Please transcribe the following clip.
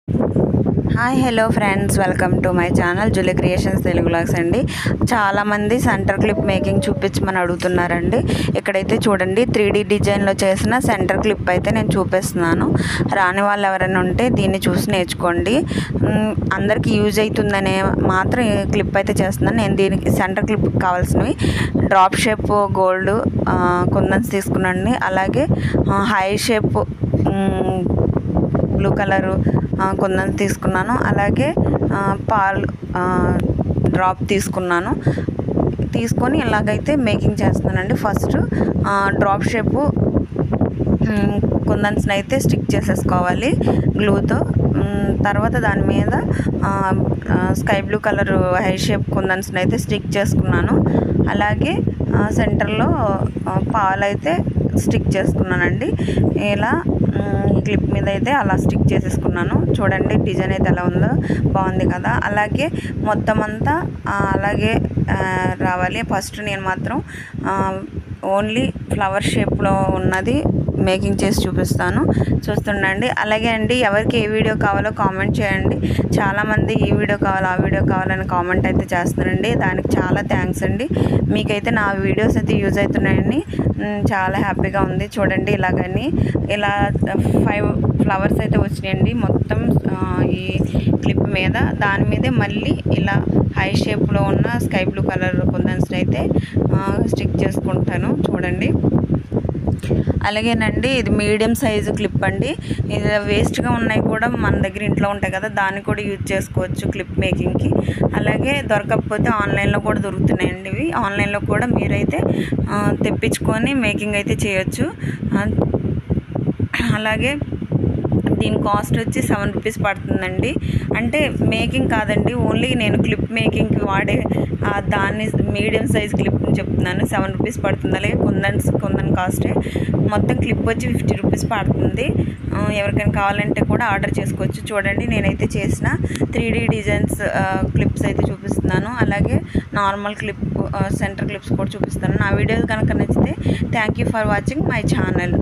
Hi hello friends, welcome to my channel Julie creations Telugu vlogs అండి. చాలామంది centre clip making చూపించమని అడుగుతున్నారండి. ఇక్కడైతే చూడండి 3D డిజైన్లో చేసిన సెంటర్ క్లిప్ అయితే నేను చూపిస్తున్నాను. రాని వాళ్ళు ఎవరైనా ఉంటే దీన్ని చూసి నేర్చుకోండి. అందరికీ యూజ్ అవుతుందనే మాత్రం ఈ క్లిప్ అయితే చేస్తున్నాను. నేను దీనికి సెంటర్ క్లిప్ కావాల్సినవి డ్రాప్ షేప్ గోల్డ్ కుందన్స్ తీసుకున్నాండి. అలాగే హై షేప్ బ్లూ కలరు కుందన్స్ తీసుకున్నాను. అలాగే పాల్ డ్రాప్ తీసుకొని ఇలాగైతే మేకింగ్ చేస్తున్నానండి. ఫస్ట్ డ్రాప్ షేపు కుందన్స్ని అయితే స్టిక్ చేసేసుకోవాలి గ్లూతో. తర్వాత దాని మీద స్కై బ్లూ కలర్ హై షేప్ కుందన్స్ని అయితే స్టిక్ చేసుకున్నాను. అలాగే సెంటర్లో పాలైతే స్టిక్ చేసుకున్నానండి. ఇలా క్లిప్ మీద అయితే అలా స్టిక్ చేసేసుకున్నాను. చూడండి డిజైన్ అయితే ఎలా ఉందో, బాగుంది కదా. అలాగే మొత్తం అంతా అలాగే రావాలి. ఫస్ట్ నేను మాత్రం ఓన్లీ ఫ్లవర్ షేప్లో ఉన్నది మేకింగ్ చేసి చూపిస్తాను, చూస్తుండండి. అలాగే అండి, ఎవరికి ఏ వీడియో కావాలో కామెంట్ చేయండి. చాలామంది ఈ వీడియో కావాలి ఆ వీడియో కావాలని కామెంట్ అయితే చేస్తున్నారండి. దానికి చాలా థ్యాంక్స్ అండి. మీకైతే నా వీడియోస్ అయితే యూజ్ అవుతున్నాయండి. చాలా హ్యాపీగా ఉంది. చూడండి ఇలా 5 ఫ్లవర్స్ అయితే వచ్చినాయండి మొత్తం ఈ క్లిప్ మీద. దాని మీదే మళ్ళీ ఇలా హై షేప్లో ఉన్న స్కై బ్లూ కలర్ కుందన్స్ అయితే స్టిక్ చేసుకుంటాను. చూడండి. అలాగేనండి, ఇది మీడియం సైజు క్లిప్ అండి. ఇది వేస్ట్గా ఉన్నాయి కూడా మన దగ్గర ఇంట్లో ఉంటాయి కదా, దాన్ని కూడా యూజ్ చేసుకోవచ్చు క్లిప్ మేకింగ్కి. అలాగే దొరకకపోతే ఆన్లైన్లో కూడా దొరుకుతున్నాయండి. ఇవి ఆన్లైన్లో కూడా మీరైతే తెప్పించుకొని మేకింగ్ అయితే చేయొచ్చు. అలాగే దీని కాస్ట్ వచ్చి 7 రూపీస్ పడుతుందండి. అంటే మేకింగ్ కాదండి, ఓన్లీ నేను క్లిప్ మేకింగ్కి వాడే దాన్ని మీడియం సైజ్ క్లిప్ని చెప్తున్నాను. 7 రూపీస్ పడుతుంది. అలాగే కుందన్ కాస్టే మొత్తం క్లిప్ వచ్చి 50 రూపీస్ పడుతుంది. ఎవరికైనా కావాలంటే కూడా ఆర్డర్ చేసుకోవచ్చు. చూడండి, నేనైతే చేసిన 3D డిజైన్స్ క్లిప్స్ అయితే చూపిస్తున్నాను. అలాగే నార్మల్ క్లిప్ సెంటర్ క్లిప్స్ కూడా చూపిస్తాను. నా వీడియోస్ కనుక నచ్చితే thank you for watching my channel.